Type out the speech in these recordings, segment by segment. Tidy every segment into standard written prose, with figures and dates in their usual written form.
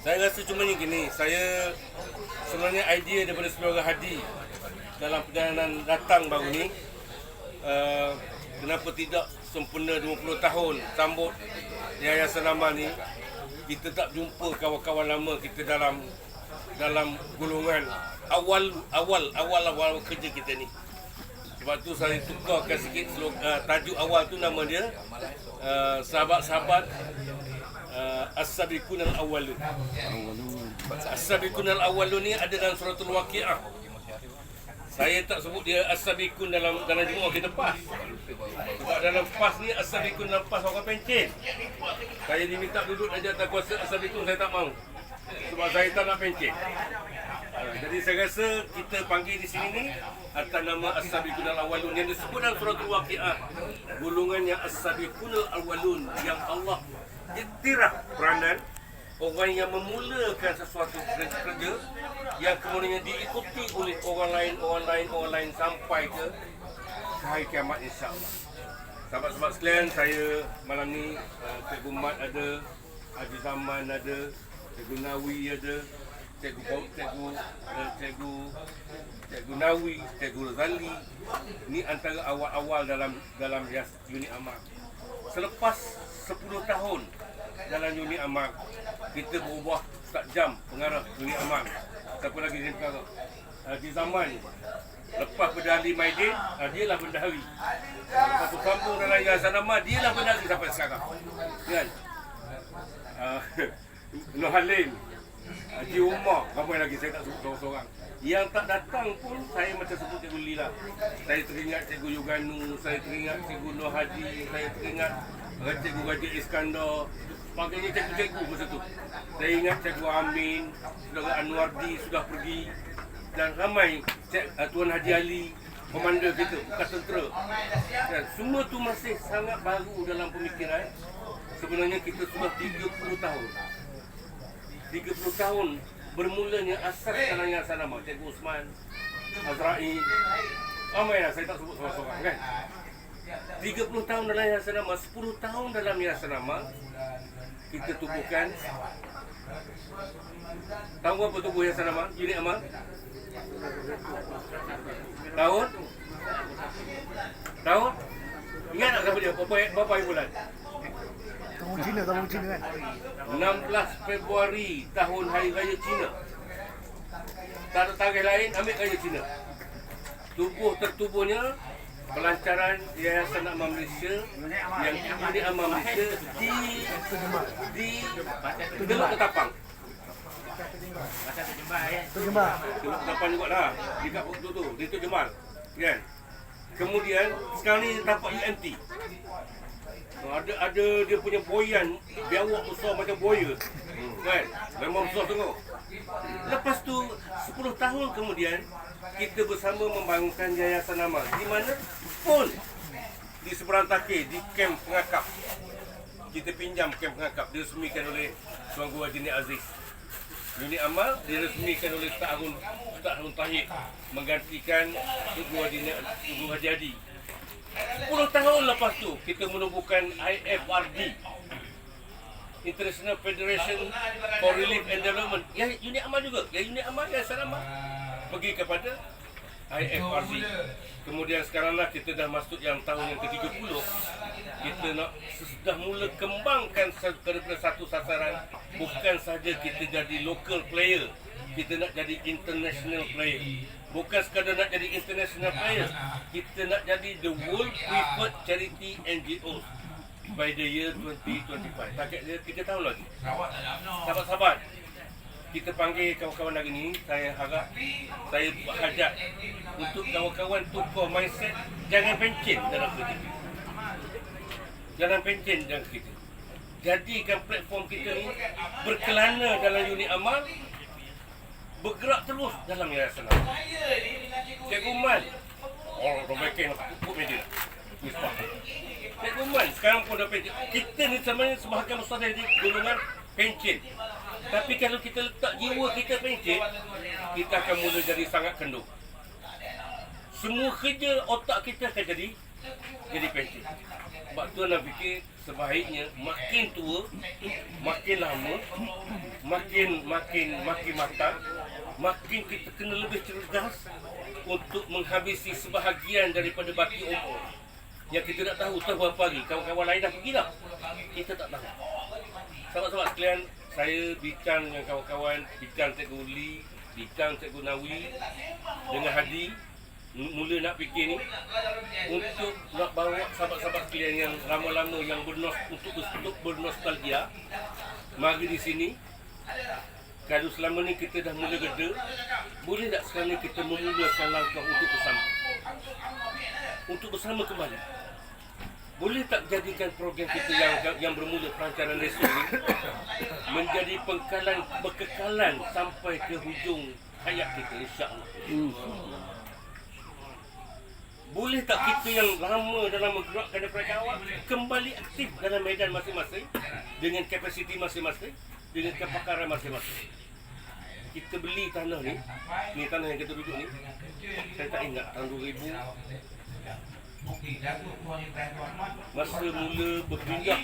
Saya rasa cuma ni gini, saya sebenarnya idea daripada Saudara Hadi dalam perjalanan datang baru ni, kenapa tidak sempena 20 tahun sambut Yayasan Amal ni, kita tak jumpa kawan-kawan lama kita dalam golongan awal kerja kita ni. Sebab tu saya tukarkan sikit tajuk awal tu, nama dia sahabat-sahabat As-Sabiqun Al-Awwalun. As-Sabiqun Al-Awwalun ni ada dalam suratul Waqiah. Saya tak sebut dia As-Sabiqun dalam Jumaat kita PAS. Sebab dalam PAS ni As-Sabiqun dalam PAS orang pencen. Saya diminta duduk aja atas kuasa As-Sabiqun, saya tak mahu. Sebab saya tak nak pencen. Jadi saya rasa kita panggil di sini ni atas nama As-Sabiqun Al-Awwalun yang disebut dalam suratul Waqiah. Golongan yang As-Sabiqun Al-Awwalun yang Allah iktiraf peranan orang yang memulakan sesuatu kerja yang kemudian diikuti oleh orang lain sampai ke hari kiamat, insya-Allah. Sahabat-sahabat sekalian, saya malam ni Cikgu Mat ada, Haji Zaman ada, Cikgu Nawi ada, Cikgu Nawi, Cikgu Rozali. Ini antara awal-awal dalam unit amal. Selepas 10 tahun dalam unit amal, kita berubah Ustaz Jam pengarah unit amal. Siapa lagi yang pengarah? Di zaman lepas Bendahari Maidin, dialah bendahari. Lepas tu sambung dalam Yayasan Amal, dialah bendahari sampai sekarang. Kan? Nur Halim, Haji Umar, ramai lagi saya tak sebut seorang-seorang. Yang tak datang pun saya macam sebut Cikgu Lila. Saya teringat Cikgu Yuganu, saya teringat Cikgu Nur Haji, saya teringat Cikgu Raja Iskandar, sebagainya cikgu-cikgu masa tu. Saya ingat Cikgu Amin, Saudara Anwardi sudah pergi, dan ramai Tuan Haji Ali, komander kita, bekas tentera. Dan semua tu masih sangat baru dalam pemikiran. Sebenarnya kita sudah 30 tahun. 30 tahun bermulanya asas dalam Yayasan Amal. Cikgu Usman, Azra'i, ramai lah, saya tak sebut seorang-seorang kan. 30 tahun dalam Yayasan Amal, 10 tahun dalam Yayasan Amal, kita tubuhkan. Tahu apa tubuh Yayasan Amal, unit amal? Tahun? Ingat tak siapa dia? Berapa hari bulan? Tahun Cina kan? 16 Februari tahun Hari Raya Cina. Tak ada tarikh lain, ambil Raya Cina. Tertubuhnya pelancaran Yayasan Amal Malaysia, yang unit Amal Malaysia di Teluk Ketapang. Terjemah. Teluk Ketapang juga lah, di kat tu, di Tok Jemal. Kan? Kemudian sekarang ni tapak UMT. Ada dia punya boyan, biawak besar macam buaya. Kan? Memang besar tengok. Lepas tu 10 tahun kemudian kita bersama membangunkan Yayasan Amal, di mana pun di seberang Takir, di kem pengakap. Kita pinjam kem pengakap, diresmikan oleh Tuan Guru Haji Nik Aziz. Unit Amal diresmikan oleh Ustaz Harun Tahir, menggantikan Guru Haji Hadi. 10 tahun lepas tu kita menubuhkan IFRD, International Federation for Relief and Development. Ya, unit amal juga. Ya, unit amal, Yayasan Amal pergi kepada IFRD. Kemudian sekaranglah kita dah masuk yang tahun yang ke-30. Kita nak sudah mula kembangkan daripada satu sasaran. Bukan saja kita jadi local player, kita nak jadi international player. Bukan sekadar nak jadi international player, kita nak jadi the world preferred charity NGO by the year 2025. Target dia 3 tahun lagi. Sahabat-sahabat, kita panggil kawan-kawan hari ni. Saya harap, saya hajat untuk kawan-kawan tukar mindset. Jangan pencen dalam kerja. Jangan pencen dalam kerja. Jadikan platform kita ni berkelana dalam unit amal, bergerak terus dalam Yayasan Amal. Cikgu Man, Robekin put media. Cikgu Man sekarang pun dah pencen. Kita ni sebenarnya sebahagian besar dari golongan pencen. Tapi kalau kita letak jiwa kita pencen, kita akan mula jadi sangat kendur. Semua kerja otak kita akan jadi jadi penting. Sebab tu nak fikir sebaiknya makin tua, makin lama, makin matang, makin kita kena lebih cerdas untuk menghabisi sebahagian daripada baki umur yang kita tak tahu berapa hari. Kawan-kawan lain dah pergi dah, kita tak tahu. Sahabat-sahabat sekalian, saya bincang dengan kawan-kawan, bincang Cikgu Uli, bincang Cikgu Nawi dengan Hadi, mula nak fikir ni untuk nak bawa sahabat-sahabat sekalian yang lama-lama yang untuk bernostalgia mari di sini. Kalau selama ni kita dah mula geda, boleh tak sekarang ni kita memulakan langkah untuk bersama kembali? Boleh tak jadikan program kita yang bermula perancaran lesson ni menjadi berkekalan sampai ke hujung hayat kita, insya-Allah. Boleh tak kita yang lama dalam menggerakkan daripada awal kembali aktif dalam medan masing-masing dengan kapasiti masing-masing, dengan kepakaran masing-masing. Kita beli tanah ni tanah yang kita duduk ni, saya tak ingat tahun 2000 masa mula berpindah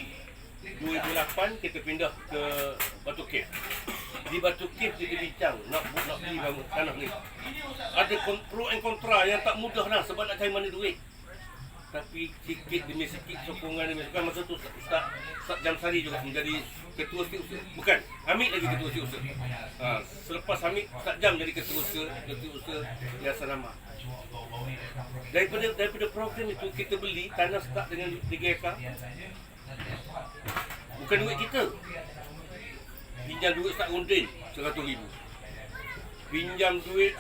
2008 kita pindah ke Batu Cave. Di Batu Cave kita bincang nak beli tanah ni. Ada pro and kontra yang tak mudah lah sebab nak cari mana duit. Tapi sikit demi sikit sokongan demi sokongan. Masa tu Ustaz Jamsari juga menjadi ketua setiausaha. Bukan, Hamid lagi ketua setiausaha. Selepas Hamid, Ustaz Jam jadi ketua setiausaha Yayasan Amal. Daripada program itu kita beli tanah start dengan 3 ekar. Bukan duit kita. Pinjam duit Ustaz Rundin 100,000. Pinjam duit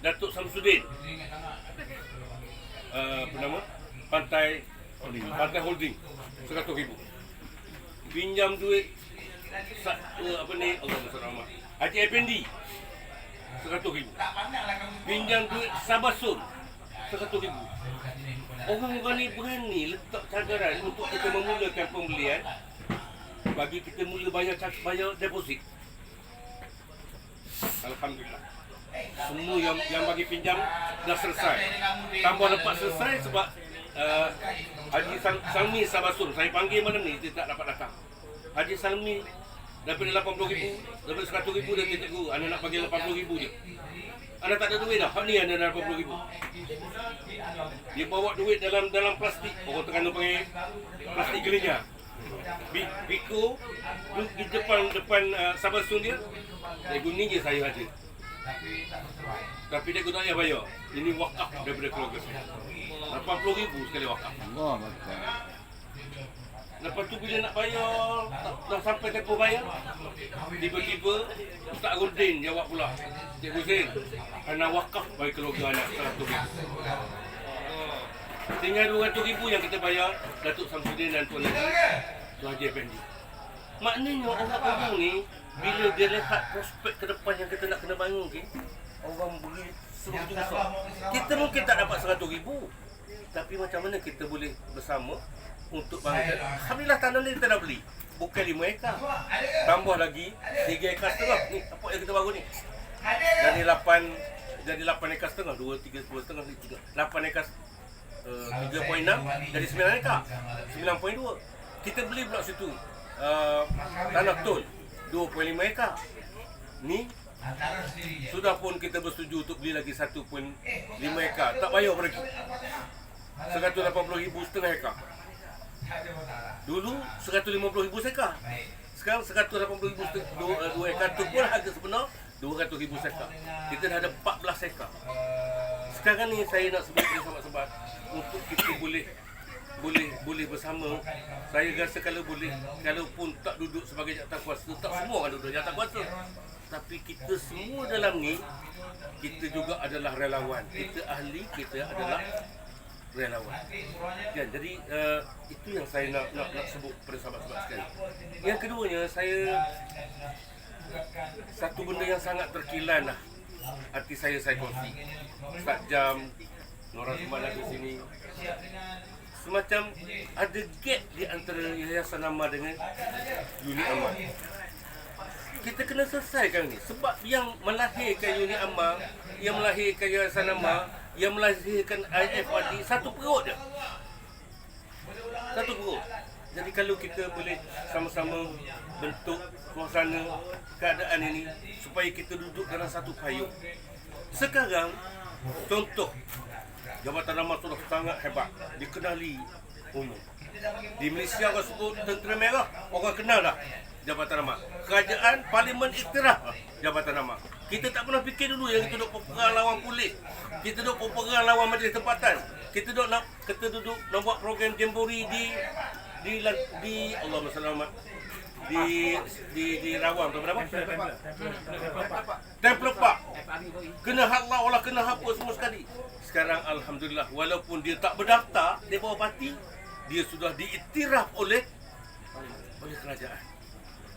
Datuk Samsudin, apa nama? Pantai Holding 100,000. Pinjam duit Allah Rahmat, Haji Effendi 100,000. Pinjam duit Sabasun 100,000. Orang-orang ni berani letak cagaran untuk kita memulakan pembelian, bagi kita mula bayar deposit. Alhamdulillah. Semua yang bagi pinjam dah selesai. Tambah lepas selesai sebab Haji Salmi Sabasun, saya panggil malam ni, dia tak dapat datang. Haji Salmi daripada 80,000, daripada 100,000 dia cikgu, anda nak bagi 80,000 je. Anda tak ada duit dah, ni anda dah 80,000. Dia bawa duit dalam plastik, orang Terengganu panggil plastik gelinya. Biko di depan Sabasun dia, cikgu ni je saya ada. Tapi dia tak payah bayar. Ini wakaf daripada keluarga saya. 80,000 sekali wakaf. Lepas tu bila nak bayar, dah sampai tempoh bayar, tiba-tiba Ustaz Rundin jawab pula, Cikgu Zain, anak wakaf bagi keluarga anak 100,000. Tinggal 200,000 yang kita bayar Datuk Samsudin dan Tuan Haji Effendi. Maknanya orang-orang ni bila dia lihat prospek ke depan yang kita nak kena bangun ni, orang beri serutu besar. Kita mungkin tak dapat 100,000, tapi macam mana kita boleh bersama untuk bangun. Alhamdulillah tanah ni kita dah beli. Bukan 5 ekar. Tambah lagi 3 ekar setengah. Ni apa yang kita bangun ni. Jadi 8 ekar setengah. 2, 3, 10 setengah, 3. 8 ekar 3.6 jadi 9 ekar. 9.2. Kita beli pula situ tanah betul 2.5 ekar. Ni sudah pun kita bersetuju untuk beli lagi 1.5 ekar. Tak bayar lagi. 180,000 setengah ekar. Dulu 150,000 sekar. Sekarang 180,000 2 ekar tu pun harga sebenar 200,000 sekar. Kita dah ada 14 ekar. Sekarang ni saya nak sebut kepada sahabat-sahabat untuk kita boleh bersama. Saya rasa kalau boleh, kalaupun tak duduk sebagai jawatankuasa, tak semua orang duduk jawatankuasa, tapi kita semua dalam ni, kita juga adalah relawan. Kita ahli, kita adalah relawan. Kan? Jadi itu yang saya nak sebut kepada sahabat-sahabat sekalian. Yang keduanya, saya satu benda yang sangat terkilan lah hati saya kongsi. Ustaz Jam, Nora Sumala di sini. Semacam ada gap di antara Yayasan Amal dengan Unit Amal. Kita kena selesaikan ni. Sebab yang melahirkan Unit Amal, yang melahirkan Yayasan Amal, yang melahirkan IFRD satu perut je. Satu perut. Jadi kalau kita boleh sama-sama bentuk suasana keadaan ini supaya kita duduk dalam satu payung. Sekarang contoh Jabatan Amal sudah sangat hebat, dikenali umum. Di Malaysia orang sebut Tentera Merah, orang kenal dah Jabatan Amal. Kerajaan Parlimen iktiraf Jabatan Amal. Kita tak pernah fikir dulu yang kita duduk perang lawan polis, kita duduk perang lawan majlis tempatan, kita duduk nak buat program jambori di Allahumma salli ala di Rawang tu berapa? Temple Park. Kena halau olah kena hapus semua sekali. Sekarang alhamdulillah walaupun dia tak berdaftar di bawah parti, dia sudah diiktiraf oleh kerajaan.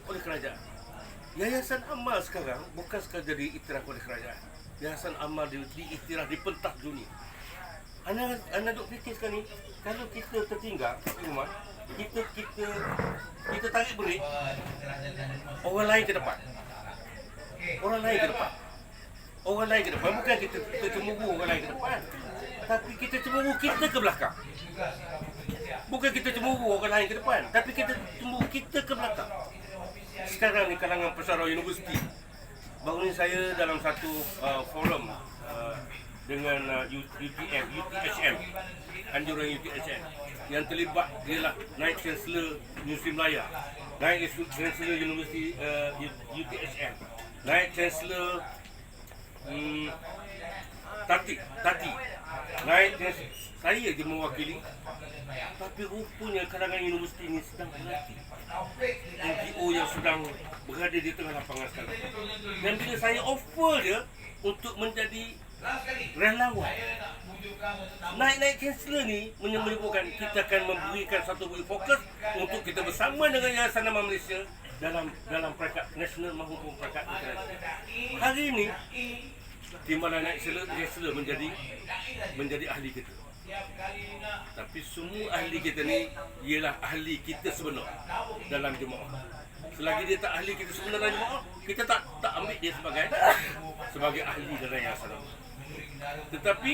Oleh kerajaan. Yayasan Amal sekarang bukan sekadar diiktiraf oleh kerajaan. Yayasan Amal diiktiraf di pentas dunia. Anda duk fikir sekarang ni, kalau kita tertinggal di rumah, kita tarik break, orang lain ke depan. Orang lain ke depan. Orang lain ke depan. Bukan kita cemburu orang lain ke depan, tapi kita cemburu kita ke belakang. Bukan kita cemburu orang lain ke depan, tapi kita cemburu kita ke belakang. Sekarang ni kalangan pesara universiti, baru ni saya dalam satu forum dengan UTHM, anjuran UTHM. Yang terlibat ialah Naib Chancellor Universiti Melaya, Naib Chancellor Universiti UTHM, Naib Chancellor Tati, Naib Chancellor. Saya je mewakili, tapi rupanya kalangan universiti ini sedang berlatih. NGO yang sedang berada di tengah lapangan sekarang. Dan bila saya offer dia untuk menjadi relawan, naik Chancellor ni menyebutkan kita akan memberikan satu fokus untuk kita bersama dengan Yayasan Amal Malaysia dalam peringkat nasional maupun peringkat internasional. Hari ini timbalan naik Chancellor menjadi ahli kita. Tapi semua ahli kita ni ialah ahli kita sebenar dalam jemaah. Selagi dia tak ahli kita sebenar dalam jemaah, kita tak ambil dia sebagai ahli dalam Yayasan Amal. Tetapi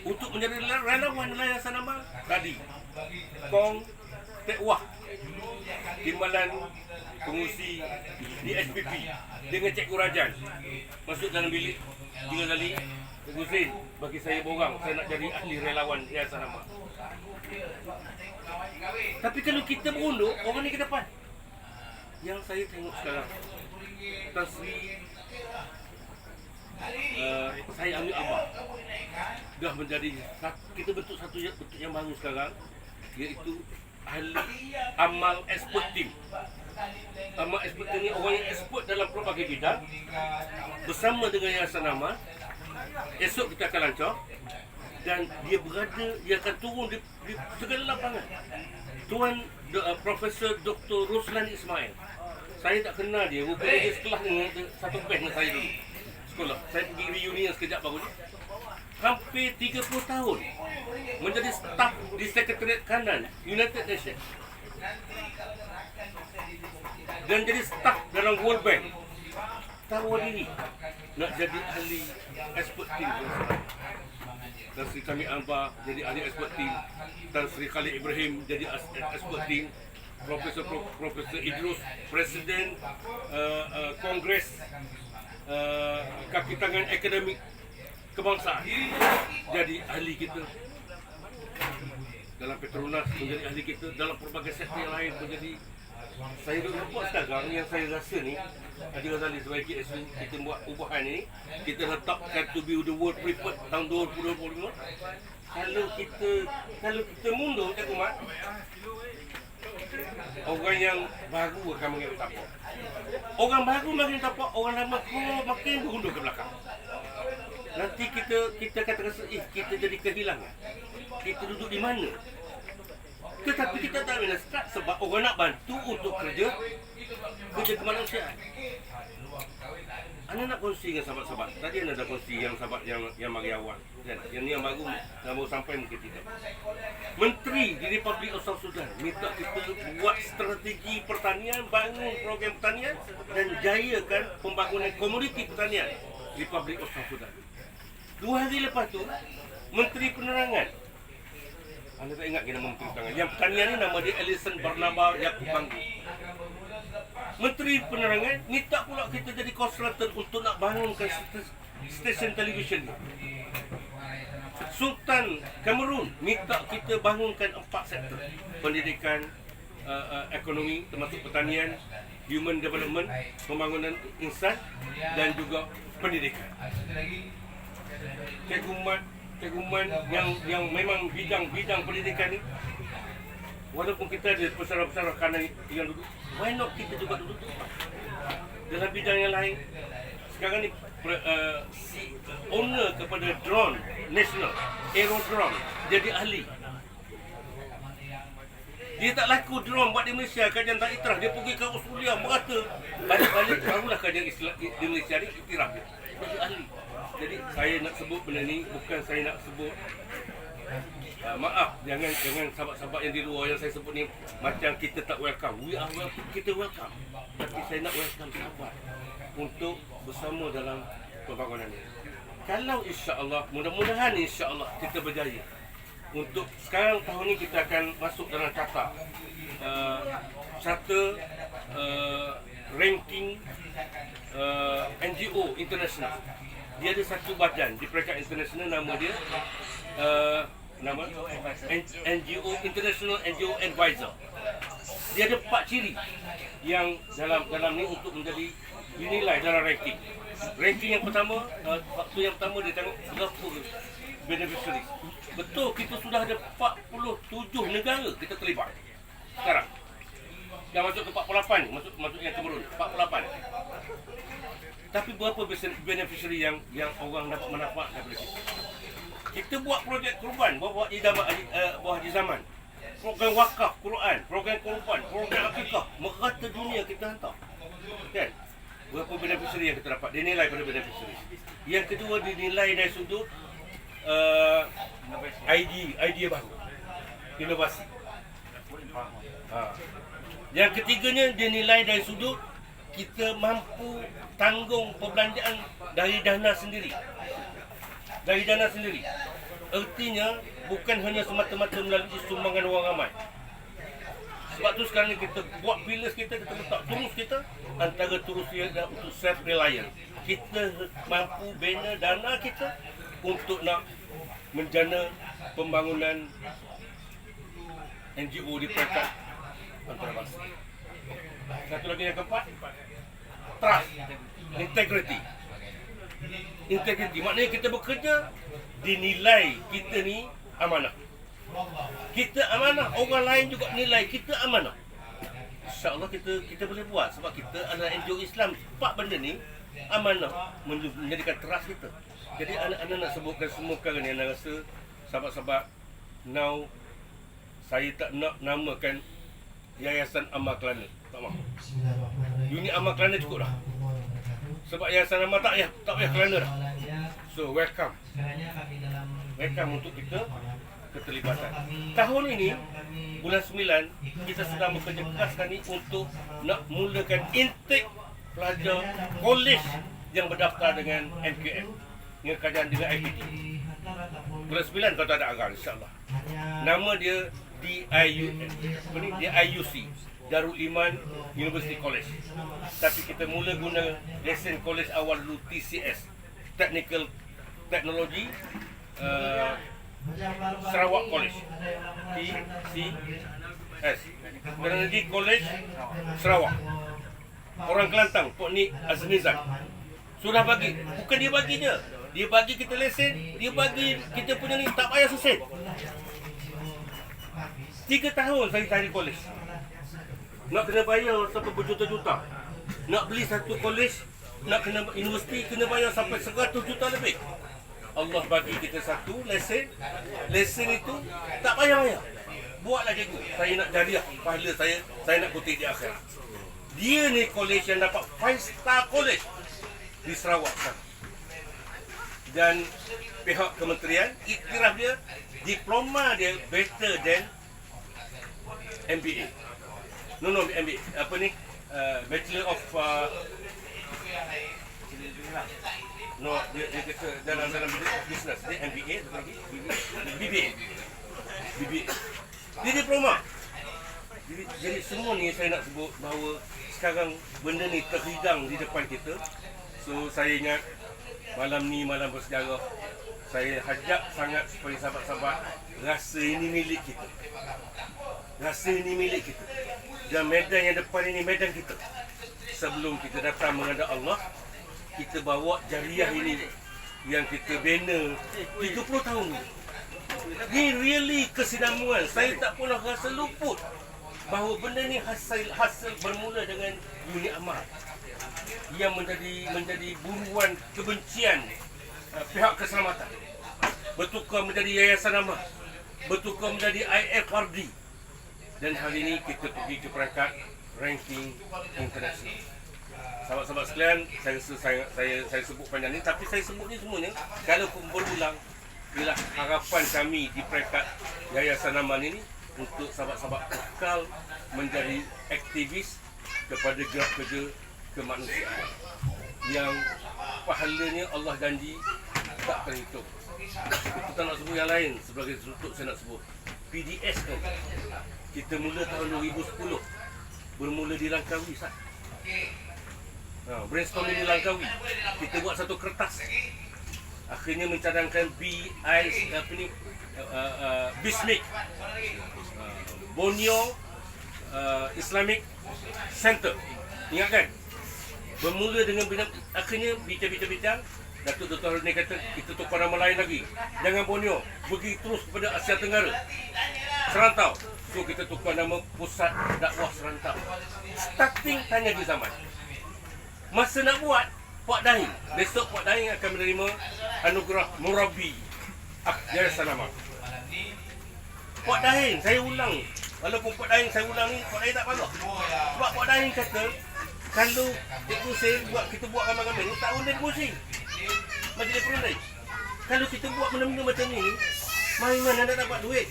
untuk menjadi relawan dalam Yayasan Amal tadi, Kong Tek Wah, timbalan pengurusi di SPP dengan Cikgu Rajan masuk dalam bilik 3 kali. Cikgu Hussein bagi saya borang, saya nak jadi ahli relawan Yayasan Amal. Tapi kalau kita berundur, orang ni ke depan. Yang saya tengok sekarang, Tan Sri saya ambil abah dah menjadi, kita bentuk satu yang baru sekarang, iaitu ahli amal expert team. Amal expert team ni orang yang expert dalam pelbagai bidang bersama dengan Yayasan Amal. Esok kita akan lancar dan dia akan turun di segala lapangan. Tuan Profesor Dr. Roslan Ismail, saya tak kenal dia, rupanya dia sekolah dengan satu batch dengan saya dulu sekolah. Saya pergi reunion sekejap baru ni. Hampir 30 tahun menjadi staf di Sekretariat Kanan United Nations dan jadi staf dalam World Bank. Tahu diri nak jadi ahli expert team. Tan Sri Kamil Anbar jadi ahli expert team, Tan Sri Khalid Ibrahim jadi expert team, Profesor Idrus, Presiden Kongres Kaki Tangan Akademik Kebangsaan, jadi ahli kita. Dalam Petronas menjadi ahli kita, dalam pelbagai sektor yang lain menjadi. Saya buat sekarang yang saya rasa ni, Haji Ghazali sebagai KSU, kita buat ubahan ni, kita letakkan to be the world preferred tahun 2025. Kalau kita mundur Cik Umar, orang yang baru akan mengambil tapak. Orang baru makin tapak, orang lama makin berundur ke belakang. Nanti kita kata rasa, kita jadi kehilangan. Kita duduk di mana? Tetapi kita tak boleh start sebab orang nak bantu untuk kerja kemanusiaan. Anda nak kongsi dengan sahabat-sahabat. Tadi anda dah kongsi yang sahabat yang mari awal kan? Yang baru baru sampai mungkin tidak. Menteri di Republik of South Sudan minta kita buat strategi pertanian, bangun program pertanian dan jayakan pembangunan komuniti pertanian Republik of South Sudan. 2 hari lepas tu, Menteri Penerangan, anda tak ingat nama Menteri Penerangan, yang pertanian ni nama dia Alison Barnaba Yaakob Banggu. Menteri Penerangan minta pula kita jadi konsultan untuk nak bangunkan stesen televisyen ni. Sultan Kamerun minta kita bangunkan 4 sektor: pendidikan, ekonomi termasuk pertanian, human development, pembangunan insan dan juga pendidikan. Cikgu Man yang memang bidang pendidikan ni, walaupun kita ada pesara-pesara kanan yang duduk, why not kita juga duduk dalam bidang yang lain. Sekarang ni owner kepada drone national, aerodrome, jadi ahli. Dia tak laku drone buat di Malaysia, kajian tak iktiraf. Dia pergi ke Australia, merata. Balik-balik, barulah kajian di Malaysia ni iktiraf dia. Jadi ahli. Jadi saya nak sebut benda ni, bukan saya nak sebut maaf, jangan sahabat-sahabat yang di luar yang saya sebut ni macam kita tak welcome. We are welcome, kita welcome. Tapi saya nak welcome sahabat untuk bersama dalam pembangunan ini. Kalau insya-Allah, mudah-mudahan insya-Allah kita berjaya. Untuk sekarang tahun ni kita akan masuk dalam carta ranking NGO international. Dia ada satu badan di peringkat international, nama dia NGO International NGO Advisor. Dia ada 4 ciri yang dalam ni untuk menjadi dinilai dalam ranking. Ranking yang pertama, waktu yang pertama dia tengok berapa beneficiary. Betul, kita sudah ada 47 negara kita terlibat sekarang. Dah masuk ke 48 ni, masuk yang Kamerun, 48. Tapi berapa beneficiary yang orang dapat manfaat daripada kita? Kita buat projek kurban, buat Haji Zaman, program wakaf Quran, program kurban, program akikah, merata dunia kita hantar. Kan? Berapa beneficiary yang kita dapat? Dinilai pada beneficiary. Yang kedua, dinilai dari sudut idea baru, inovasi. Yang ketiganya, dinilai dari sudut kita mampu tanggung perbelanjaan dari dana sendiri. Artinya bukan hanya semata-mata melalui sumbangan orang ramai. Sebab tu sekarang ni kita buat pillars kita letak terus kita antara terus dia untuk self reliant. Kita mampu bina dana kita untuk nak menjana pembangunan NGO di peringkat antarabangsa. Satu lagi yang keempat, trust, integrity. Maknanya kita bekerja dinilai kita ni amanah. Kita amanah, orang lain juga nilai kita amanah. InsyaAllah kita boleh buat sebab kita adalah NGO Islam. 4 benda ni amanah menjadikan trust kita. Jadi anak-anak nak sebutkan semua perkara ni, anda rasa sahabat-sahabat, now saya tak nak namakan Yayasan Amal Kelana. Tak mahu. Unit Amal Kelana cukup dah. Sebab Yayasan Amal tak payah Kelana dah. So welcome. Welcome untuk kita keterlibatan. Tahun ini, bulan 9, kita sedang bekerja keras ni untuk nak mulakan intake pelajar kolej yang berdaftar dengan MKM, dengan kajian dengan IPT. Bulan 9 kalau tak ada arah, insyaAllah. Nama dia DIUC, Darul Iman University College. Tapi kita mula guna lesen kolej awal dulu, TCS, Teknologi Sarawak College, TCS, Teknologi College Sarawak. Orang Kelantan, Pok Nik Aznizan sudah bagi. Bukan dia bagi je, dia bagi kita lesen, dia bagi kita punya ni, tak payah sesen. 3 tahun saya cari kolej, nak kena bayar sampai berjuta-juta. Nak beli satu kolej, nak kena universiti, kena bayar sampai 100 juta lebih. Allah bagi kita satu lesen itu tak payah bayar. Buatlah cikgu, saya nak jadiah pahala saya nak kutip di akhirat. Dia ni kolej yang dapat 5-star college di Sarawak sekarang. Dan pihak kementerian iktiraf dia, diploma dia better than MBA. No MBA. Apa ni? Bachelor of No, dia kata dalam bisnes dia MBA atau lagi BBA. Dia diploma. Jadi semua ni saya nak sebut bahawa sekarang benda ni terhidang di depan kita. So saya ingat malam ni malam bersejarah. Saya hajak sangat supaya sahabat-sahabat rasa ini milik kita. Rasa ini milik kita. Dan medan yang depan ini medan kita. Sebelum kita datang menghadap Allah, kita bawa jariah ini yang kita bina 30 tahun ni. Ni really kesinambungan. Saya tak pernah rasa luput bahawa benda ni hasil bermula dengan unit amal yang menjadi buruan kebencian pihak keselamatan, bertukar menjadi yayasan amal, bertukar menjadi IFRD, dan hari ini kita pergi ke peringkat ranking internasional. Sahabat-sahabat sekalian, saya sebut panjang ni, tapi saya sebut ni semuanya kalau berulang ialah harapan kami di peringkat yayasan amal ini untuk sahabat-sahabat kekal menjadi aktivis kepada gerak kerja kemanusiaan yang pahalanya Allah janji tak terhitung. Kita tak nak sebut yang lain. Sebagai tutup saya nak sebut PDS kan, kita mula tahun 2010, bermula di Langkawi sah. Brainstorming di Langkawi, kita buat satu kertas, akhirnya mencadangkan BISMIC, Borneo Islamic Center. Ingat kan? Bermula dengan akhirnya bincang-bincang. Datuk Dr. Harun kata kita tukar nama lain lagi. Jangan Borneo, pergi terus kepada Asia Tenggara, Serantau. So kita tukar nama Pusat Dakwah Serantau. Starting tanya di zaman. Masa nak buat, Puak Dahin, besok Puak Dahin akan menerima anugerah Murabi Yayasan Amal. Puak Dahin, saya ulang. Walaupun Puak Dahin saya ulang ni, Puak Dahin tak marah. Sebab Puak Dahin kata, kalau Cikgu Hussein kita buat ramai-ramai ni, tak undang Cikgu Hussein majlis perunding. Kalau kita buat benda-benda macam ni, mana nak dapat duit?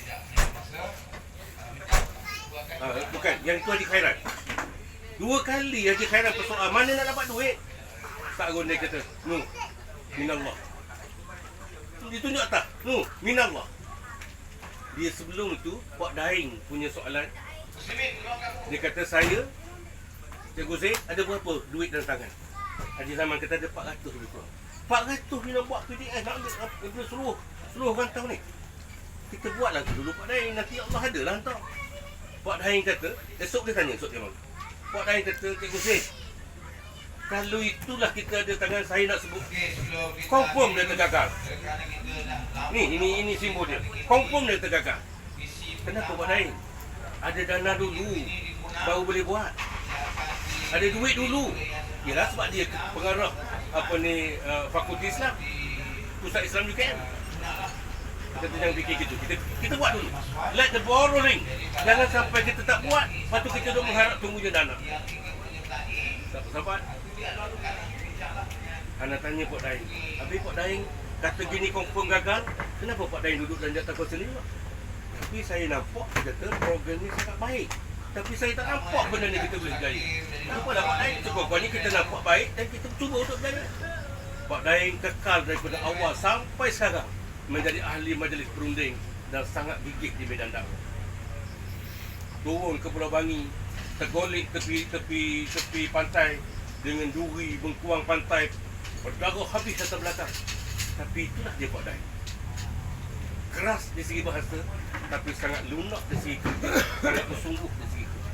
Bukan, yang itu Haji Khairan. 2 kali Haji Khairan persoal mana nak dapat duit. Tak gondek kata, no, minallah. Dia tunjuk tak? No, minallah. Dia sebelum itu, Puak Daing punya soalan. Dia kata saya, Cikgu Hussein, ada berapa duit dalam tangan? Haji Zaman kata ada 400 lebih kurang. 400 ni nak buat PDS, nak ambil seluruh rantau ni. Kita buatlah dulu Puak Daing, nanti Allah ada lah hantar. Puak Daing kata, esok dia tanya, esok dia mahu. Puak Daing kata, Cikgu Hussein, kalau itulah kita ada tangan, saya nak sebut confirm dia tergagal. Ini simbol dia. Confirm dia tergagal. Kenapa Puak Daing? Ada dana dulu baru boleh buat. Ada duit dulu. Yalah sebab dia pengarah Fakulti Islam, Pusat Islam UKM. Kita jangan fikir gitu. Kita buat dulu. Let the ball rolling. Jangan sampai kita tak buat, lepas tu kita duk mengharap tunggu je dana. Sahabat, Ana tanya Puak Daing. Habis Puak Daing kata gini confirm gagal. Kenapa Puak Daing duduk dan jatuh kursi ni? Tapi saya nampak kata program ni sangat baik. Tapi saya tak nampak benda ni kita boleh berjaya. Kenapa lah Puak Daing? Sebab ni kita nampak baik dan kita cuba untuk berjaya. Puak Daing kekal daripada awal sampai sekarang menjadi ahli majlis perunding dan sangat gigih di medan dakwah. Turun ke Pulau Bangi, tergolek tepi pantai dengan duri bengkuang pantai, berdarah habis atas belakang. Tapi itulah dia Puak Daing. Keras dari segi bahasa, tapi sangat lunak dari segi kerja, sangat bersungguh dari segi kerja.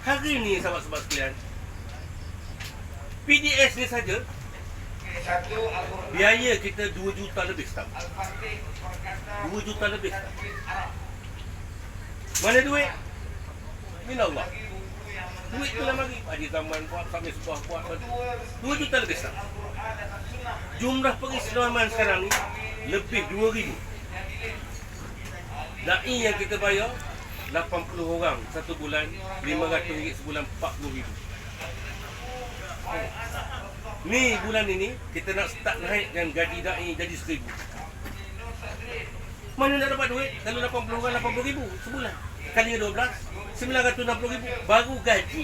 Hari ini sahabat-sahabat sekalian, PDS ni saja biaya kita 2 juta lebih setahun. 2 juta lebih setahun. Mana duit? Minallah. Duit tu lah bagi Haji Zaman buat, kami sebuah buat 2 juta lebih setahun. Jumlah perislaman sekarang ni lebih 2,000. Da'i yang kita bayar 80 orang satu bulan, RM500 sebulan, 40,000. Ni bulan ini kita nak start naikkan gaji da'i jadi 1,000. Mana nak dapat duit kalau 80 orang 80,000 sebulan? Kali 12, 960,000 baru gaji.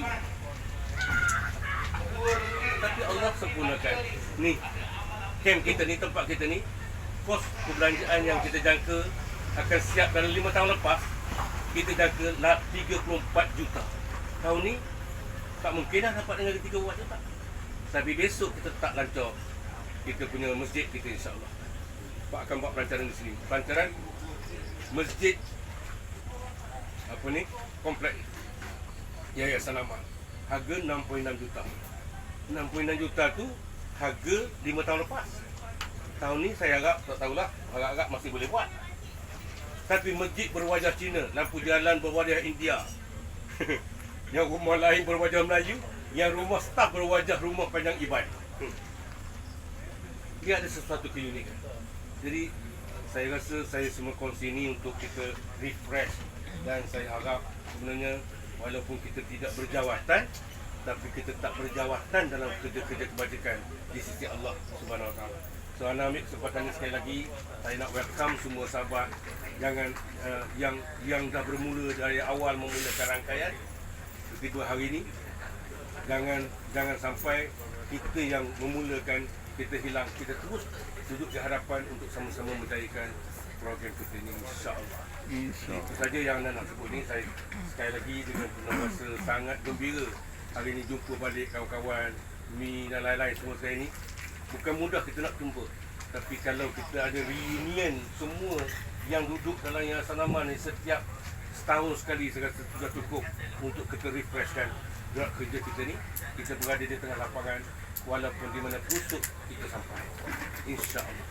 Tapi Allah Allah sempurnakan. Ni camp kita ni, tempat kita ni, kos perbelanjaan yang kita jangka akan siap dalam 5 tahun lepas, kita jangka 34 juta. Tahun ni tak mungkin dah dapat dengan 3 watt je tak. Tapi besok kita tak lancar kita punya masjid kita, insya-Allah. Pak akan buat pelancaran di sini. Pelancaran masjid apa ni? Komplek Yayasan Amal. Harga 6.6 juta. 6.6 juta tu harga 5 tahun lepas. Tahun ni saya harap, tak tahulah, harap-harap masih boleh buat. Tapi masjid berwajah Cina, lampu jalan berwajah India. Yang rumah lain berwajah Melayu, yang rumah staf berwajah rumah panjang Iban. Dia ada sesuatu keunikan. Jadi saya rasa saya semua kongsi ni untuk kita refresh, dan saya harap sebenarnya walaupun kita tidak berjawatan, tapi kita tak berjawatan dalam kerja-kerja kebajikan di sisi Allah Subhanahu Wa Taala. So, Ana ambil kesempatan ini sekali lagi, saya nak welcome semua sahabat yang dah bermula dari awal memulakan rangkaian kedua hari ini. Jangan sampai kita yang memulakan kita hilang. Kita terus duduk di hadapan untuk sama-sama menjayakan program kita ini, insya-Allah. Itu saja yang Anda nak sebut ni. Saya sekali lagi dengan penuh rasa sangat gembira hari ini jumpa balik kawan-kawan Mi dan lain-lain semua saya ni. Bukan mudah kita nak jumpa, tapi kalau kita ada reunion semua yang duduk dalam Yayasan Amal ni setiap setahun sekali, saya rasa sudah cukup untuk kita refreshkan gerak kerja kita ni. Kita berada di tengah lapangan, walaupun di mana pelosok kita sampai, insya-Allah.